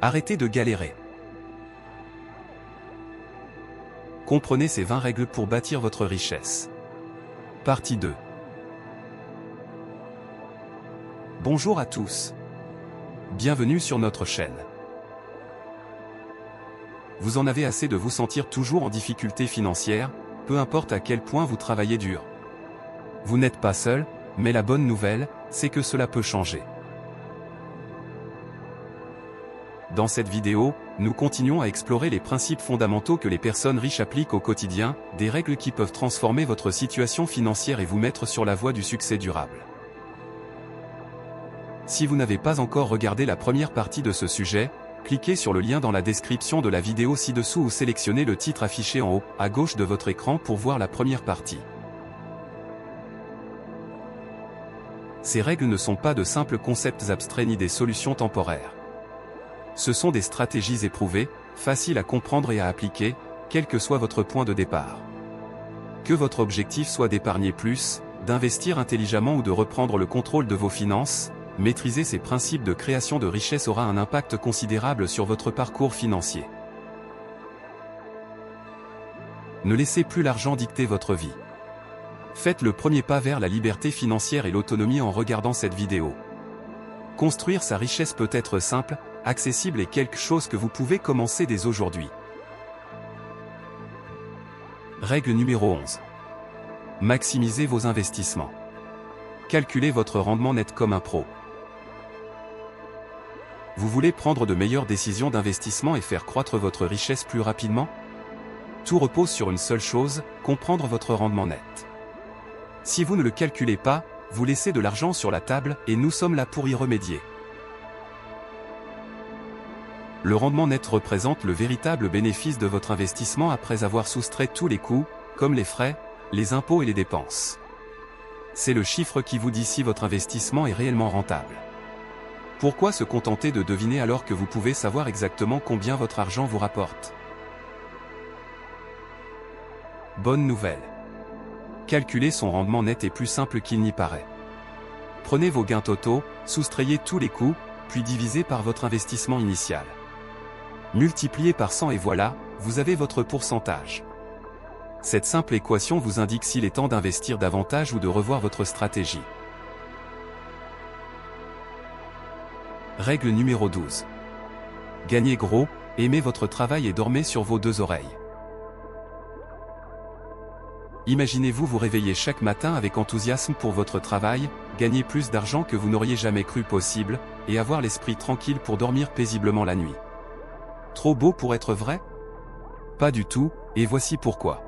Arrêtez de galérer. Comprenez ces 20 règles pour bâtir votre richesse. Partie 2. Bonjour à tous. Bienvenue sur notre chaîne. Vous en avez assez de vous sentir toujours en difficulté financière, peu importe à quel point vous travaillez dur. Vous n'êtes pas seul, mais la bonne nouvelle, c'est que cela peut changer. Dans cette vidéo, nous continuons à explorer les principes fondamentaux que les personnes riches appliquent au quotidien, des règles qui peuvent transformer votre situation financière et vous mettre sur la voie du succès durable. Si vous n'avez pas encore regardé la première partie de ce sujet, cliquez sur le lien dans la description de la vidéo ci-dessous ou sélectionnez le titre affiché en haut, à gauche de votre écran pour voir la première partie. Ces règles ne sont pas de simples concepts abstraits ni des solutions temporaires. Ce sont des stratégies éprouvées, faciles à comprendre et à appliquer, quel que soit votre point de départ. Que votre objectif soit d'épargner plus, d'investir intelligemment ou de reprendre le contrôle de vos finances, maîtriser ces principes de création de richesse aura un impact considérable sur votre parcours financier. Ne laissez plus l'argent dicter votre vie. Faites le premier pas vers la liberté financière et l'autonomie en regardant cette vidéo. Construire sa richesse peut être simple, accessible et quelque chose que vous pouvez commencer dès aujourd'hui. Règle numéro 11. Maximisez vos investissements. Calculez votre rendement net comme un pro. Vous voulez prendre de meilleures décisions d'investissement et faire croître votre richesse plus rapidement? Tout repose sur une seule chose, comprendre votre rendement net. Si vous ne le calculez pas, vous laissez de l'argent sur la table et nous sommes là pour y remédier. Le rendement net représente le véritable bénéfice de votre investissement après avoir soustrait tous les coûts, comme les frais, les impôts et les dépenses. C'est le chiffre qui vous dit si votre investissement est réellement rentable. Pourquoi se contenter de deviner alors que vous pouvez savoir exactement combien votre argent vous rapporte? Bonne nouvelle. Calculer son rendement net est plus simple qu'il n'y paraît. Prenez vos gains totaux, soustrayez tous les coûts, puis divisez par votre investissement initial. Multipliez par 100 et voilà, vous avez votre pourcentage. Cette simple équation vous indique s'il est temps d'investir davantage ou de revoir votre stratégie. Règle numéro 12. Gagnez gros, aimez votre travail et dormez sur vos deux oreilles. Imaginez-vous vous réveiller chaque matin avec enthousiasme pour votre travail, gagner plus d'argent que vous n'auriez jamais cru possible, et avoir l'esprit tranquille pour dormir paisiblement la nuit. Trop beau pour être vrai? Pas du tout, et voici pourquoi.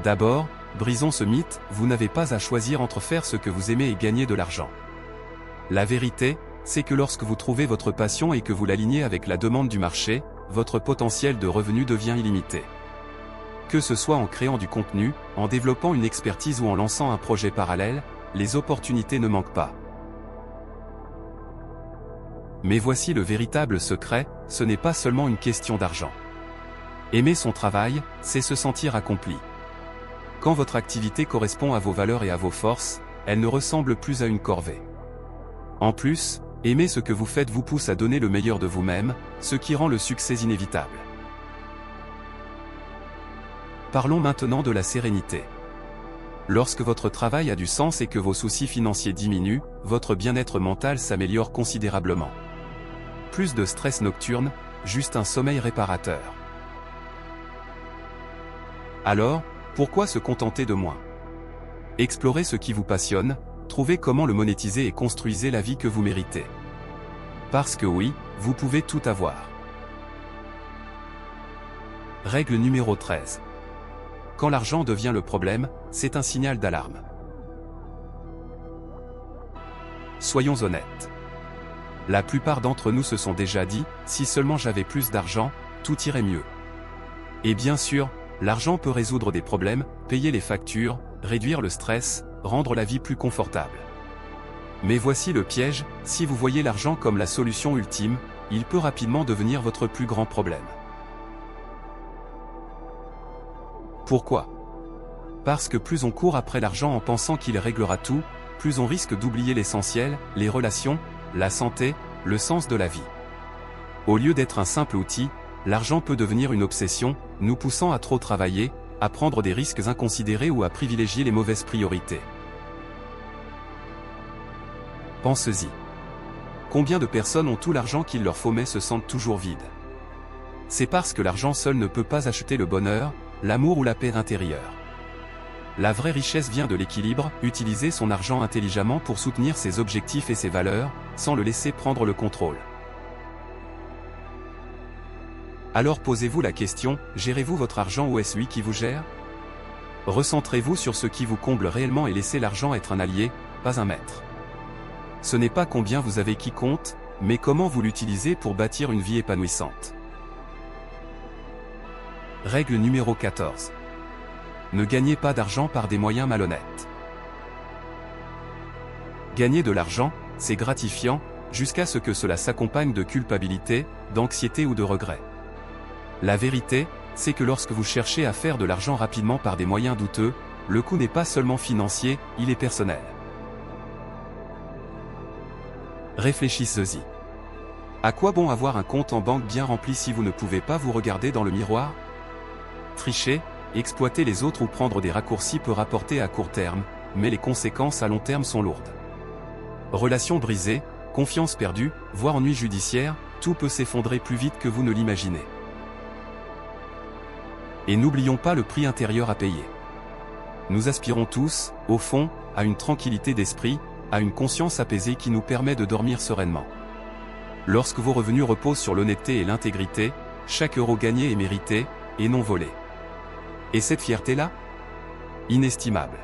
D'abord, brisons ce mythe, vous n'avez pas à choisir entre faire ce que vous aimez et gagner de l'argent. La vérité, c'est que lorsque vous trouvez votre passion et que vous l'alignez avec la demande du marché, votre potentiel de revenus devient illimité. Que ce soit en créant du contenu, en développant une expertise ou en lançant un projet parallèle, les opportunités ne manquent pas. Mais voici le véritable secret, ce n'est pas seulement une question d'argent. Aimer son travail, c'est se sentir accompli. Quand votre activité correspond à vos valeurs et à vos forces, elle ne ressemble plus à une corvée. En plus, aimer ce que vous faites vous pousse à donner le meilleur de vous-même, ce qui rend le succès inévitable. Parlons maintenant de la sérénité. Lorsque votre travail a du sens et que vos soucis financiers diminuent, votre bien-être mental s'améliore considérablement. Plus de stress nocturne, juste un sommeil réparateur. Alors, pourquoi se contenter de moins? Explorez ce qui vous passionne, trouvez comment le monétiser et construisez la vie que vous méritez. Parce que oui, vous pouvez tout avoir. Règle numéro 13. Quand l'argent devient le problème, c'est un signal d'alarme. Soyons honnêtes. La plupart d'entre nous se sont déjà dit, si seulement j'avais plus d'argent, tout irait mieux. Et bien sûr, l'argent peut résoudre des problèmes, payer les factures, réduire le stress, rendre la vie plus confortable. Mais voici le piège, si vous voyez l'argent comme la solution ultime, il peut rapidement devenir votre plus grand problème. Pourquoi? Parce que plus on court après l'argent en pensant qu'il réglera tout, plus on risque d'oublier l'essentiel, les relations, la santé, le sens de la vie. Au lieu d'être un simple outil, l'argent peut devenir une obsession, nous poussant à trop travailler, à prendre des risques inconsidérés ou à privilégier les mauvaises priorités. Pensez-y. Combien de personnes ont tout l'argent qu'il leur faut mais se sentent toujours vides? C'est parce que l'argent seul ne peut pas acheter le bonheur, l'amour ou la paix intérieure. La vraie richesse vient de l'équilibre, utiliser son argent intelligemment pour soutenir ses objectifs et ses valeurs, sans le laisser prendre le contrôle. Alors posez-vous la question, gérez-vous votre argent ou est-ce lui qui vous gère? Recentrez-vous sur ce qui vous comble réellement et laissez l'argent être un allié, pas un maître. Ce n'est pas combien vous avez qui compte, mais comment vous l'utilisez pour bâtir une vie épanouissante. Règle numéro 14. Ne gagnez pas d'argent par des moyens malhonnêtes. Gagner de l'argent, c'est gratifiant, jusqu'à ce que cela s'accompagne de culpabilité, d'anxiété ou de regret. La vérité, c'est que lorsque vous cherchez à faire de l'argent rapidement par des moyens douteux, le coût n'est pas seulement financier, il est personnel. Réfléchissez-y. À quoi bon avoir un compte en banque bien rempli si vous ne pouvez pas vous regarder dans le miroir? Tricher, exploiter les autres ou prendre des raccourcis peut rapporter à court terme, mais les conséquences à long terme sont lourdes. Relations brisées, confiance perdue, voire ennui judiciaire, tout peut s'effondrer plus vite que vous ne l'imaginez. Et n'oublions pas le prix intérieur à payer. Nous aspirons tous, au fond, à une tranquillité d'esprit, à une conscience apaisée qui nous permet de dormir sereinement. Lorsque vos revenus reposent sur l'honnêteté et l'intégrité, chaque euro gagné est mérité, et non volé. Et cette fierté-là? Inestimable.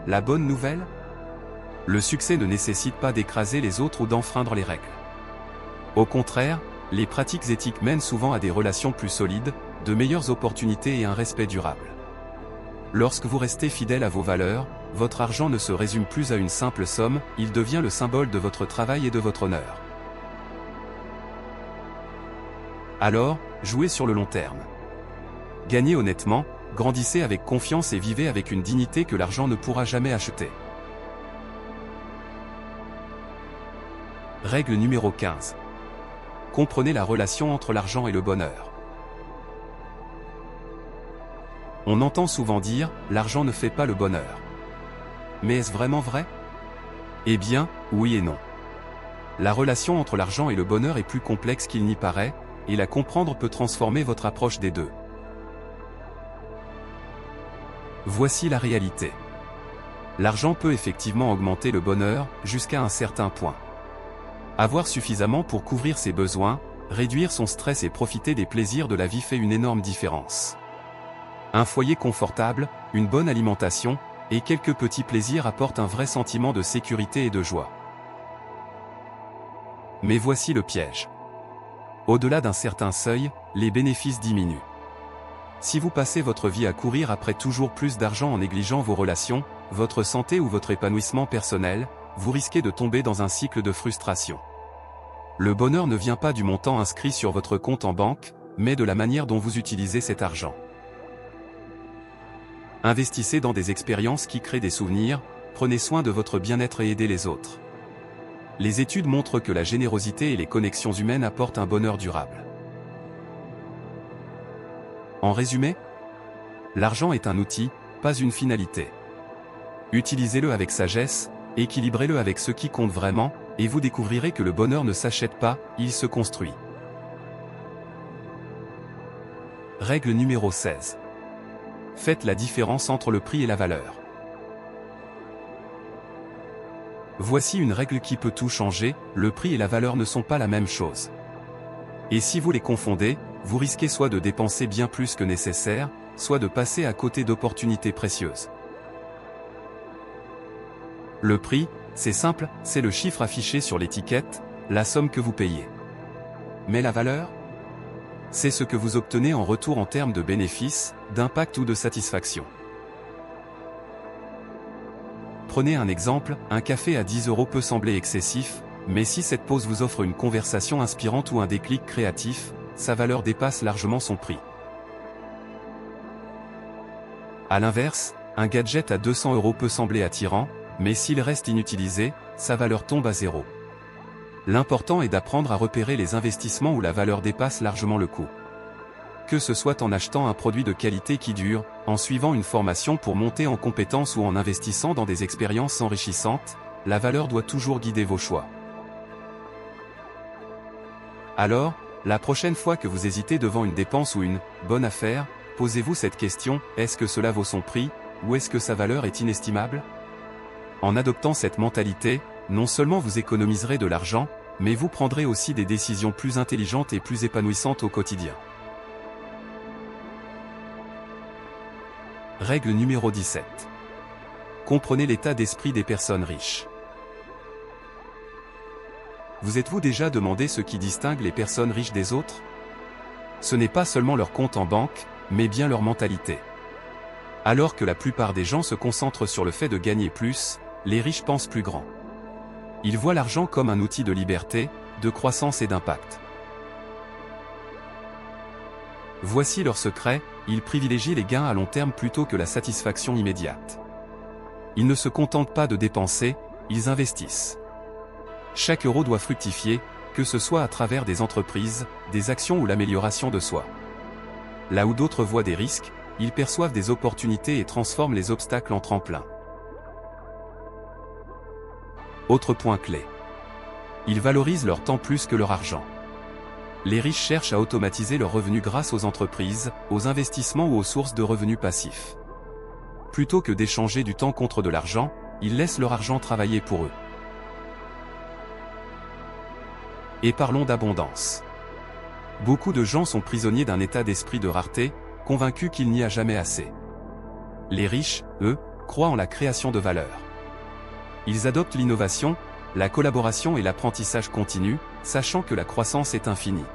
La bonne nouvelle? Le succès ne nécessite pas d'écraser les autres ou d'enfreindre les règles. Au contraire, les pratiques éthiques mènent souvent à des relations plus solides, de meilleures opportunités et un respect durable. Lorsque vous restez fidèle à vos valeurs, votre argent ne se résume plus à une simple somme, il devient le symbole de votre travail et de votre honneur. Alors, jouez sur le long terme. Gagnez honnêtement, grandissez avec confiance et vivez avec une dignité que l'argent ne pourra jamais acheter. Règle numéro 15. Comprenez la relation entre l'argent et le bonheur. On entend souvent dire « l'argent ne fait pas le bonheur ». Mais est-ce vraiment vrai? Eh bien, oui et non. La relation entre l'argent et le bonheur est plus complexe qu'il n'y paraît, et la comprendre peut transformer votre approche des deux. Voici la réalité. L'argent peut effectivement augmenter le bonheur, jusqu'à un certain point. Avoir suffisamment pour couvrir ses besoins, réduire son stress et profiter des plaisirs de la vie fait une énorme différence. Un foyer confortable, une bonne alimentation, et quelques petits plaisirs apportent un vrai sentiment de sécurité et de joie. Mais voici le piège. Au-delà d'un certain seuil, les bénéfices diminuent. Si vous passez votre vie à courir après toujours plus d'argent en négligeant vos relations, votre santé ou votre épanouissement personnel, vous risquez de tomber dans un cycle de frustration. Le bonheur ne vient pas du montant inscrit sur votre compte en banque, mais de la manière dont vous utilisez cet argent. Investissez dans des expériences qui créent des souvenirs, prenez soin de votre bien-être et aidez les autres. Les études montrent que la générosité et les connexions humaines apportent un bonheur durable. En résumé, l'argent est un outil, pas une finalité. Utilisez-le avec sagesse, équilibrez-le avec ce qui compte vraiment, et vous découvrirez que le bonheur ne s'achète pas, il se construit. Règle numéro 16. Faites la différence entre le prix et la valeur. Voici une règle qui peut tout changer, le prix et la valeur ne sont pas la même chose. Et si vous les confondez, vous risquez soit de dépenser bien plus que nécessaire, soit de passer à côté d'opportunités précieuses. Le prix, c'est simple, c'est le chiffre affiché sur l'étiquette, la somme que vous payez. Mais la valeur? C'est ce que vous obtenez en retour en termes de bénéfices, d'impact ou de satisfaction. Prenez un exemple, un café à 10 € peut sembler excessif, mais si cette pause vous offre une conversation inspirante ou un déclic créatif, sa valeur dépasse largement son prix. A l'inverse, un gadget à 200 € peut sembler attirant, mais s'il reste inutilisé, sa valeur tombe à zéro. L'important est d'apprendre à repérer les investissements où la valeur dépasse largement le coût. Que ce soit en achetant un produit de qualité qui dure, en suivant une formation pour monter en compétences ou en investissant dans des expériences enrichissantes, la valeur doit toujours guider vos choix. Alors, la prochaine fois que vous hésitez devant une dépense ou une bonne affaire, posez-vous cette question, est-ce que cela vaut son prix, ou est-ce que sa valeur est inestimable? En adoptant cette mentalité, non seulement vous économiserez de l'argent, mais vous prendrez aussi des décisions plus intelligentes et plus épanouissantes au quotidien. Règle numéro 17. Comprenez l'état d'esprit des personnes riches. Vous êtes-vous déjà demandé ce qui distingue les personnes riches des autres? Ce n'est pas seulement leur compte en banque, mais bien leur mentalité. Alors que la plupart des gens se concentrent sur le fait de gagner plus, les riches pensent plus grand. Ils voient l'argent comme un outil de liberté, de croissance et d'impact. Voici leur secret, ils privilégient les gains à long terme plutôt que la satisfaction immédiate. Ils ne se contentent pas de dépenser, ils investissent. Chaque euro doit fructifier, que ce soit à travers des entreprises, des actions ou l'amélioration de soi. Là où d'autres voient des risques, ils perçoivent des opportunités et transforment les obstacles en tremplins. Autre point clé. Ils valorisent leur temps plus que leur argent. Les riches cherchent à automatiser leurs revenus grâce aux entreprises, aux investissements ou aux sources de revenus passifs. Plutôt que d'échanger du temps contre de l'argent, ils laissent leur argent travailler pour eux. Et parlons d'abondance. Beaucoup de gens sont prisonniers d'un état d'esprit de rareté, convaincus qu'il n'y a jamais assez. Les riches, eux, croient en la création de valeur. Ils adoptent l'innovation, la collaboration et l'apprentissage continu, sachant que la croissance est infinie.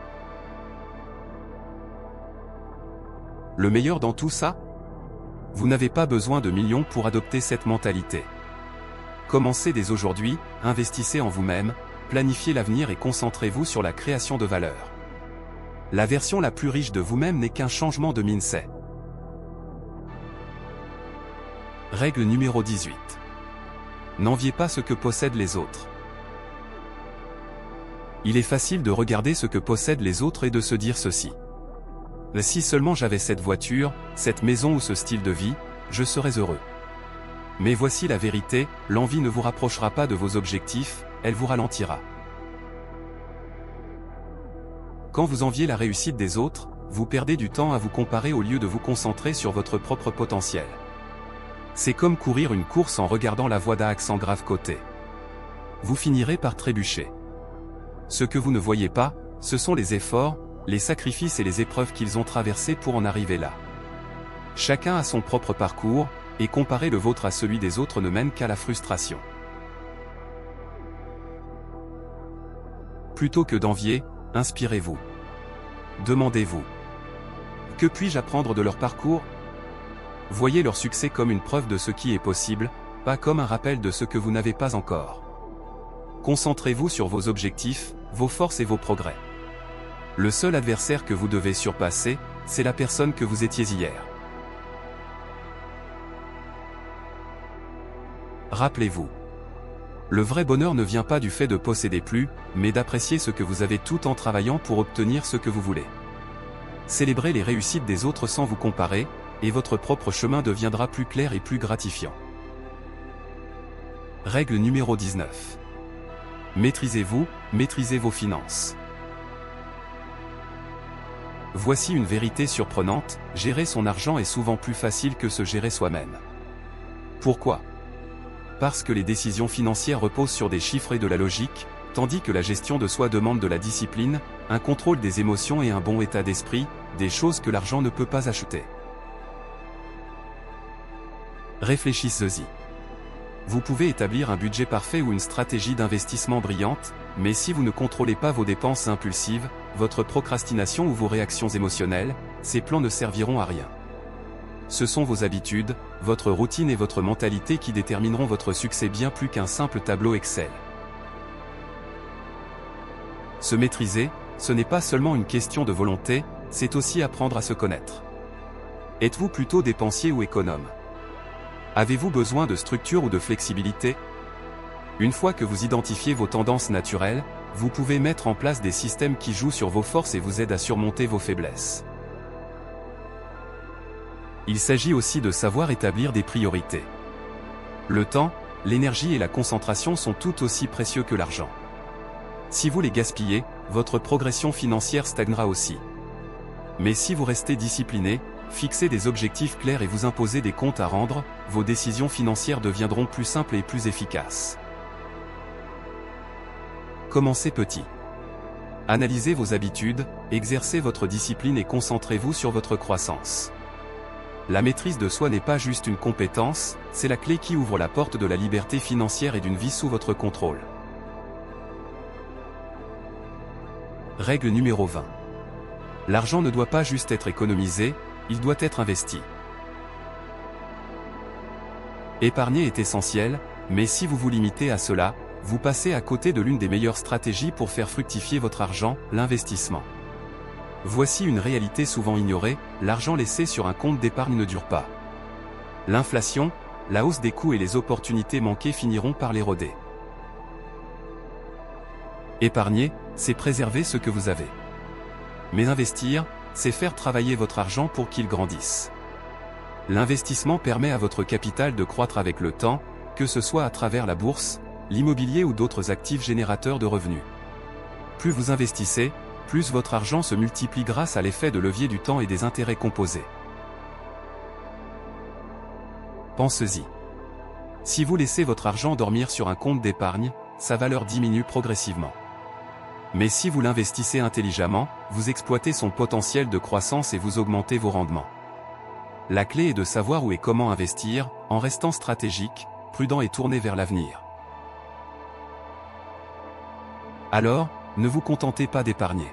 Le meilleur dans tout ça? Vous n'avez pas besoin de millions pour adopter cette mentalité. Commencez dès aujourd'hui, investissez en vous-même, planifiez l'avenir et concentrez-vous sur la création de valeur. La version la plus riche de vous-même n'est qu'un changement de mindset. Règle numéro 18. N'enviez pas ce que possèdent les autres. Il est facile de regarder ce que possèdent les autres et de se dire ceci. Si seulement j'avais cette voiture, cette maison ou ce style de vie, je serais heureux. Mais voici la vérité, l'envie ne vous rapprochera pas de vos objectifs, elle vous ralentira. Quand vous enviez la réussite des autres, vous perdez du temps à vous comparer au lieu de vous concentrer sur votre propre potentiel. C'est comme courir une course en regardant la voie d'un accent grave côté. Vous finirez par trébucher. Ce que vous ne voyez pas, ce sont les efforts, les sacrifices et les épreuves qu'ils ont traversés pour en arriver là. Chacun a son propre parcours, et comparer le vôtre à celui des autres ne mène qu'à la frustration. Plutôt que d'envier, inspirez-vous. Demandez-vous. Que puis-je apprendre de leur parcours? Voyez leur succès comme une preuve de ce qui est possible, pas comme un rappel de ce que vous n'avez pas encore. Concentrez-vous sur vos objectifs, vos forces et vos progrès. Le seul adversaire que vous devez surpasser, c'est la personne que vous étiez hier. Rappelez-vous. Le vrai bonheur ne vient pas du fait de posséder plus, mais d'apprécier ce que vous avez tout en travaillant pour obtenir ce que vous voulez. Célébrez les réussites des autres sans vous comparer, et votre propre chemin deviendra plus clair et plus gratifiant. Règle numéro 19. Maîtrisez-vous, maîtrisez vos finances. Voici une vérité surprenante, gérer son argent est souvent plus facile que se gérer soi-même. Pourquoi? Parce que les décisions financières reposent sur des chiffres et de la logique, tandis que la gestion de soi demande de la discipline, un contrôle des émotions et un bon état d'esprit, des choses que l'argent ne peut pas acheter. Réfléchissez-y. Vous pouvez établir un budget parfait ou une stratégie d'investissement brillante, mais si vous ne contrôlez pas vos dépenses impulsives, votre procrastination ou vos réactions émotionnelles, ces plans ne serviront à rien. Ce sont vos habitudes, votre routine et votre mentalité qui détermineront votre succès bien plus qu'un simple tableau Excel. Se maîtriser, ce n'est pas seulement une question de volonté, c'est aussi apprendre à se connaître. Êtes-vous plutôt dépensier ou économe? Avez-vous besoin de structure ou de flexibilité? Une fois que vous identifiez vos tendances naturelles, vous pouvez mettre en place des systèmes qui jouent sur vos forces et vous aident à surmonter vos faiblesses. Il s'agit aussi de savoir établir des priorités. Le temps, l'énergie et la concentration sont tout aussi précieux que l'argent. Si vous les gaspillez, votre progression financière stagnera aussi. Mais si vous restez discipliné, fixez des objectifs clairs et vous imposez des comptes à rendre, vos décisions financières deviendront plus simples et plus efficaces. Commencez petit. Analysez vos habitudes, exercez votre discipline et concentrez-vous sur votre croissance. La maîtrise de soi n'est pas juste une compétence, c'est la clé qui ouvre la porte de la liberté financière et d'une vie sous votre contrôle. Règle numéro 20. L'argent ne doit pas juste être économisé, il doit être investi. Épargner est essentiel, mais si vous vous limitez à cela, vous passez à côté de l'une des meilleures stratégies pour faire fructifier votre argent, l'investissement. Voici une réalité souvent ignorée, l'argent laissé sur un compte d'épargne ne dure pas. L'inflation, la hausse des coûts et les opportunités manquées finiront par l'éroder. Épargner, c'est préserver ce que vous avez. Mais investir, c'est faire travailler votre argent pour qu'il grandisse. L'investissement permet à votre capital de croître avec le temps, que ce soit à travers la bourse, l'immobilier ou d'autres actifs générateurs de revenus. Plus vous investissez, plus votre argent se multiplie grâce à l'effet de levier du temps et des intérêts composés. Pensez-y. Si vous laissez votre argent dormir sur un compte d'épargne, sa valeur diminue progressivement. Mais si vous l'investissez intelligemment, vous exploitez son potentiel de croissance et vous augmentez vos rendements. La clé est de savoir où et comment investir, en restant stratégique, prudent et tourné vers l'avenir. Alors, ne vous contentez pas d'épargner.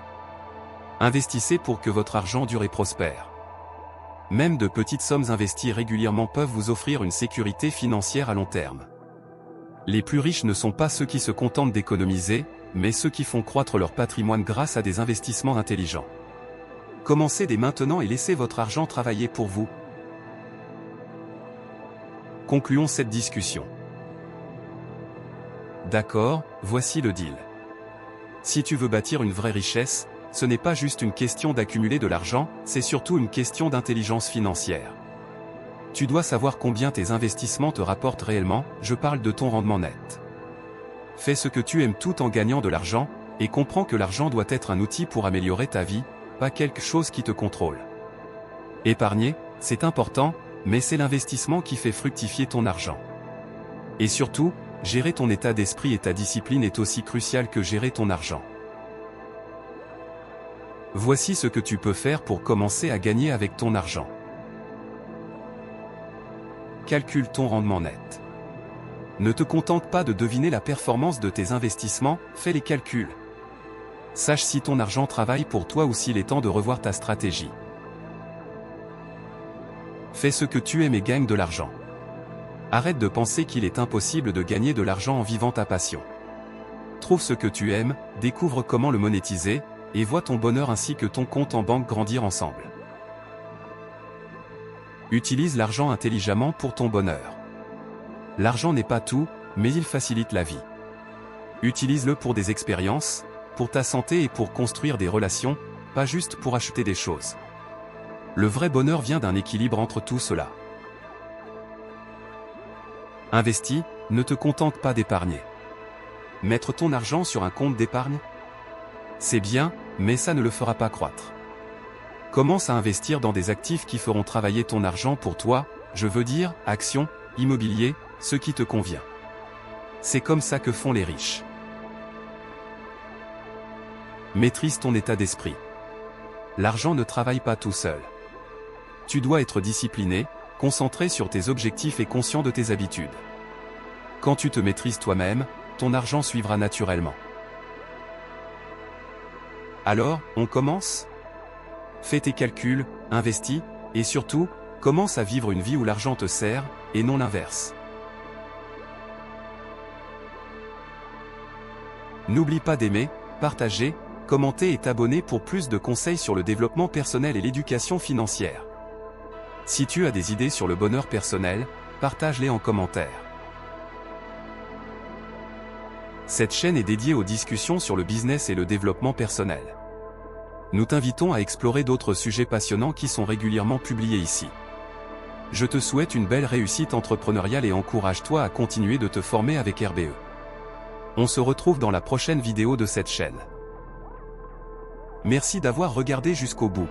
Investissez pour que votre argent dure et prospère. Même de petites sommes investies régulièrement peuvent vous offrir une sécurité financière à long terme. Les plus riches ne sont pas ceux qui se contentent d'économiser, mais ceux qui font croître leur patrimoine grâce à des investissements intelligents. Commencez dès maintenant et laissez votre argent travailler pour vous. Concluons cette discussion. D'accord, voici le deal. Si tu veux bâtir une vraie richesse, ce n'est pas juste une question d'accumuler de l'argent, c'est surtout une question d'intelligence financière. Tu dois savoir combien tes investissements te rapportent réellement, je parle de ton rendement net. Fais ce que tu aimes tout en gagnant de l'argent, et comprends que l'argent doit être un outil pour améliorer ta vie, pas quelque chose qui te contrôle. Épargner, c'est important, mais c'est l'investissement qui fait fructifier ton argent. Et surtout, gérer ton état d'esprit et ta discipline est aussi crucial que gérer ton argent. Voici ce que tu peux faire pour commencer à gagner avec ton argent. Calcule ton rendement net. Ne te contente pas de deviner la performance de tes investissements, fais les calculs. Sache si ton argent travaille pour toi ou s'il est temps de revoir ta stratégie. Fais ce que tu aimes et gagne de l'argent. Arrête de penser qu'il est impossible de gagner de l'argent en vivant ta passion. Trouve ce que tu aimes, découvre comment le monétiser, et vois ton bonheur ainsi que ton compte en banque grandir ensemble. Utilise l'argent intelligemment pour ton bonheur. L'argent n'est pas tout, mais il facilite la vie. Utilise-le pour des expériences, pour ta santé et pour construire des relations, pas juste pour acheter des choses. Le vrai bonheur vient d'un équilibre entre tout cela. Investis, ne te contente pas d'épargner. Mettre ton argent sur un compte d'épargne? C'est bien, mais ça ne le fera pas croître. Commence à investir dans des actifs qui feront travailler ton argent pour toi, je veux dire, actions, immobilier, ce qui te convient. C'est comme ça que font les riches. Maîtrise ton état d'esprit. L'argent ne travaille pas tout seul. Tu dois être discipliné, concentré sur tes objectifs et conscient de tes habitudes. Quand tu te maîtrises toi-même, ton argent suivra naturellement. Alors, on commence? Fais tes calculs, investis, et surtout, commence à vivre une vie où l'argent te sert, et non l'inverse. N'oublie pas d'aimer, partager, commenter et t'abonner pour plus de conseils sur le développement personnel et l'éducation financière. Si tu as des idées sur le bonheur personnel, partage-les en commentaire. Cette chaîne est dédiée aux discussions sur le business et le développement personnel. Nous t'invitons à explorer d'autres sujets passionnants qui sont régulièrement publiés ici. Je te souhaite une belle réussite entrepreneuriale et encourage-toi à continuer de te former avec RBE. On se retrouve dans la prochaine vidéo de cette chaîne. Merci d'avoir regardé jusqu'au bout.